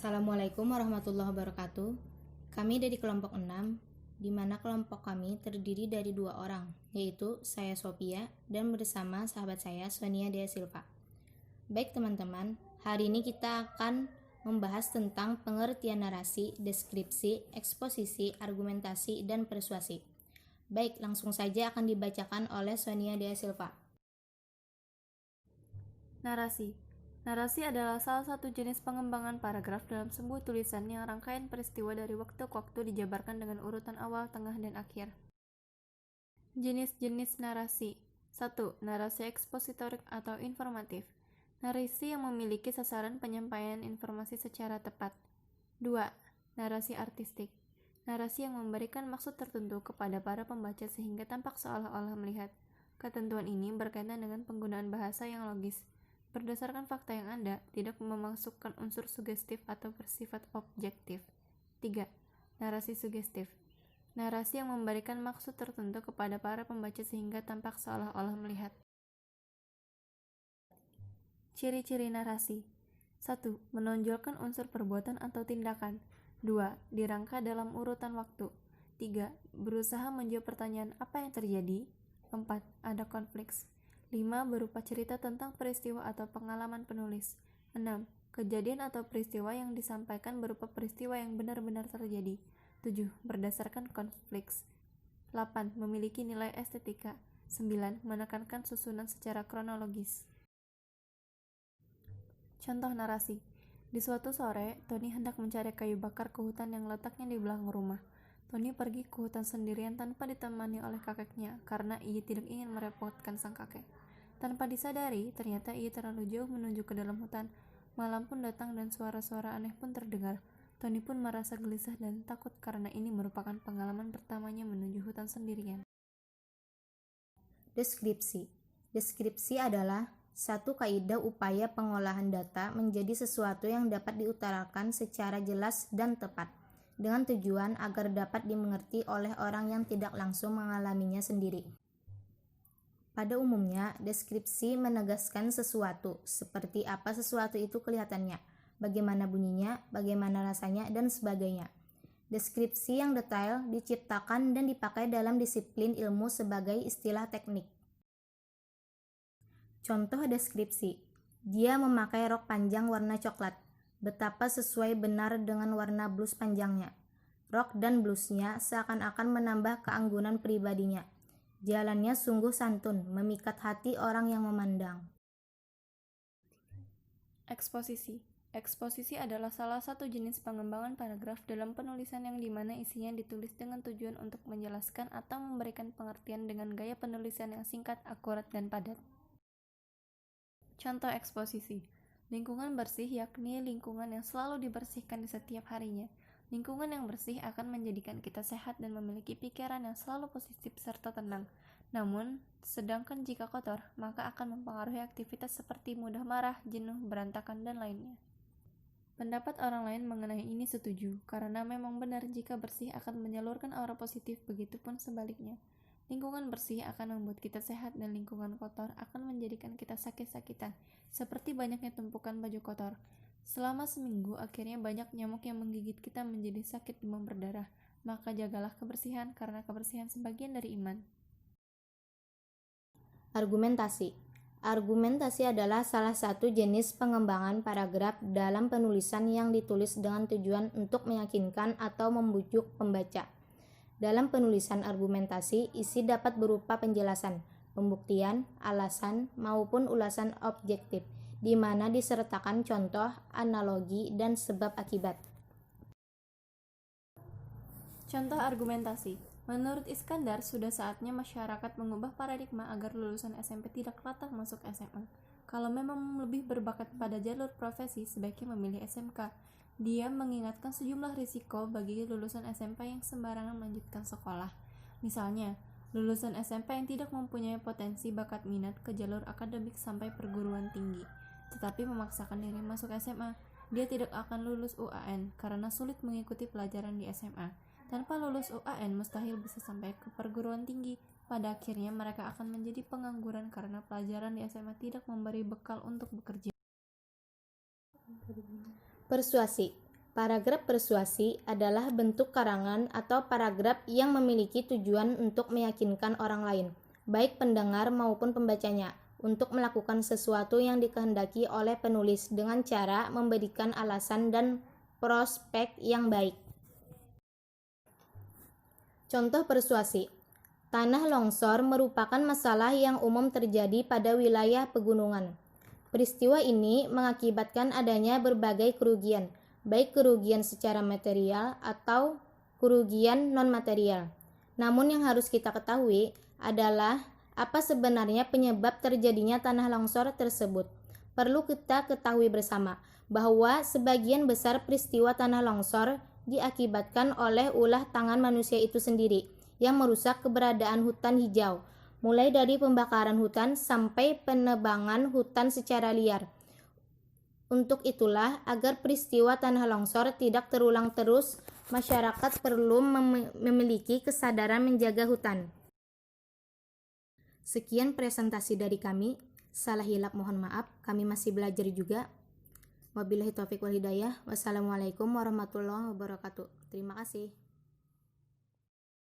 Assalamualaikum warahmatullahi wabarakatuh. Kami dari kelompok 6, di mana kelompok kami terdiri dari 2 orang, yaitu saya Sophia dan bersama sahabat saya Sonia Dea Silva. Baik teman-teman, hari ini kita akan membahas tentang pengertian narasi, deskripsi, eksposisi, argumentasi, dan persuasi. Baik, langsung saja akan dibacakan oleh Sonia Dea Silva. Narasi adalah salah satu jenis pengembangan paragraf dalam sebuah tulisan yang rangkaian peristiwa dari waktu ke waktu dijabarkan dengan urutan awal, tengah, dan akhir. Jenis-jenis narasi. 1. Narasi ekspositorik atau informatif. Narasi yang memiliki sasaran penyampaian informasi secara tepat. 2. Narasi artistik. Narasi yang memberikan maksud tertentu kepada para pembaca sehingga tampak seolah-olah melihat. Ketentuan ini berkaitan dengan penggunaan bahasa yang logis, berdasarkan fakta yang ada, tidak memasukkan unsur sugestif atau bersifat objektif. 3. Narasi sugestif. Narasi yang memberikan maksud tertentu kepada para pembaca sehingga tampak seolah-olah melihat. Ciri-ciri narasi. 1. Menonjolkan unsur perbuatan atau tindakan. 2. Dirangka dalam urutan waktu. 3. Berusaha menjawab pertanyaan apa yang terjadi. 4. Ada konflik. 5. Berupa cerita tentang peristiwa atau pengalaman penulis. 6. Kejadian atau peristiwa yang disampaikan berupa peristiwa yang benar-benar terjadi. 7. Berdasarkan konflik. 8. Memiliki nilai estetika. 9. Menekankan susunan secara kronologis. Contoh narasi. Di suatu sore, Tony hendak mencari kayu bakar ke hutan yang letaknya di belakang rumah. Tony pergi ke hutan sendirian tanpa ditemani oleh kakeknya karena ia tidak ingin merepotkan sang kakek. Tanpa disadari, ternyata ia terlalu jauh menuju ke dalam hutan. Malam pun datang dan suara-suara aneh pun terdengar. Tony pun merasa gelisah dan takut karena ini merupakan pengalaman pertamanya menuju hutan sendirian. Deskripsi. Deskripsi adalah satu kaidah upaya pengolahan data menjadi sesuatu yang dapat diutarakan secara jelas dan tepat, dengan tujuan agar dapat dimengerti oleh orang yang tidak langsung mengalaminya sendiri. Pada umumnya, deskripsi menegaskan sesuatu, seperti apa sesuatu itu kelihatannya, bagaimana bunyinya, bagaimana rasanya, dan sebagainya. Deskripsi yang detail diciptakan dan dipakai dalam disiplin ilmu sebagai istilah teknik. Contoh deskripsi. Dia memakai rok panjang warna coklat. Betapa sesuai benar dengan warna blus panjangnya. Rok dan blusnya seakan-akan menambah keanggunan pribadinya. Jalannya sungguh santun, memikat hati orang yang memandang. Eksposisi. Eksposisi adalah salah satu jenis pengembangan paragraf dalam penulisan yang dimana isinya ditulis dengan tujuan untuk menjelaskan atau memberikan pengertian dengan gaya penulisan yang singkat, akurat, dan padat. Contoh eksposisi. Lingkungan bersih yakni lingkungan yang selalu dibersihkan di setiap harinya. Lingkungan yang bersih akan menjadikan kita sehat dan memiliki pikiran yang selalu positif serta tenang. Namun, sedangkan jika kotor, maka akan mempengaruhi aktivitas seperti mudah marah, jenuh, berantakan, dan lainnya. Pendapat orang lain mengenai ini setuju, karena memang benar jika bersih akan menyalurkan aura positif, begitupun sebaliknya. Lingkungan bersih akan membuat kita sehat dan lingkungan kotor akan menjadikan kita sakit-sakitan, seperti banyaknya tumpukan baju kotor. Selama seminggu, akhirnya banyak nyamuk yang menggigit kita menjadi sakit demam berdarah. Maka jagalah kebersihan, karena kebersihan sebagian dari iman. Argumentasi. Argumentasi adalah salah satu jenis pengembangan paragraf dalam penulisan yang ditulis dengan tujuan untuk meyakinkan atau membujuk pembaca. Dalam penulisan argumentasi, isi dapat berupa penjelasan, pembuktian, alasan, maupun ulasan objektif, di mana disertakan contoh, analogi, dan sebab akibat. Contoh argumentasi. Menurut Iskandar, sudah saatnya masyarakat mengubah paradigma agar lulusan SMP tidak latah masuk SMA. Kalau memang lebih berbakat pada jalur profesi, sebaiknya memilih SMK. Dia mengingatkan sejumlah risiko bagi lulusan SMP yang sembarangan melanjutkan sekolah. Misalnya, lulusan SMP yang tidak mempunyai potensi bakat minat ke jalur akademik sampai perguruan tinggi, tetapi memaksakan diri masuk SMA, dia tidak akan lulus UAN karena sulit mengikuti pelajaran di SMA. Tanpa lulus UAN, mustahil bisa sampai ke perguruan tinggi. Pada akhirnya, mereka akan menjadi pengangguran karena pelajaran di SMA tidak memberi bekal untuk bekerja. Persuasi. Paragraf persuasi adalah bentuk karangan atau paragraf yang memiliki tujuan untuk meyakinkan orang lain, baik pendengar maupun pembacanya, untuk melakukan sesuatu yang dikehendaki oleh penulis dengan cara memberikan alasan dan prospek yang baik. Contoh persuasi. Tanah longsor merupakan masalah yang umum terjadi pada wilayah pegunungan. Peristiwa ini mengakibatkan adanya berbagai kerugian, baik kerugian secara material atau kerugian non-material. Namun yang harus kita ketahui adalah apa sebenarnya penyebab terjadinya tanah longsor tersebut. Perlu kita ketahui bersama bahwa sebagian besar peristiwa tanah longsor diakibatkan oleh ulah tangan manusia itu sendiri yang merusak keberadaan hutan hijau, mulai dari pembakaran hutan sampai penebangan hutan secara liar. Untuk itulah, agar peristiwa tanah longsor tidak terulang terus, masyarakat perlu memiliki kesadaran menjaga hutan. Sekian presentasi dari kami. Salah hilap mohon maaf, kami masih belajar juga. Wabillahi taufiq wal hidayah. Wassalamualaikum warahmatullahi wabarakatuh. Terima kasih.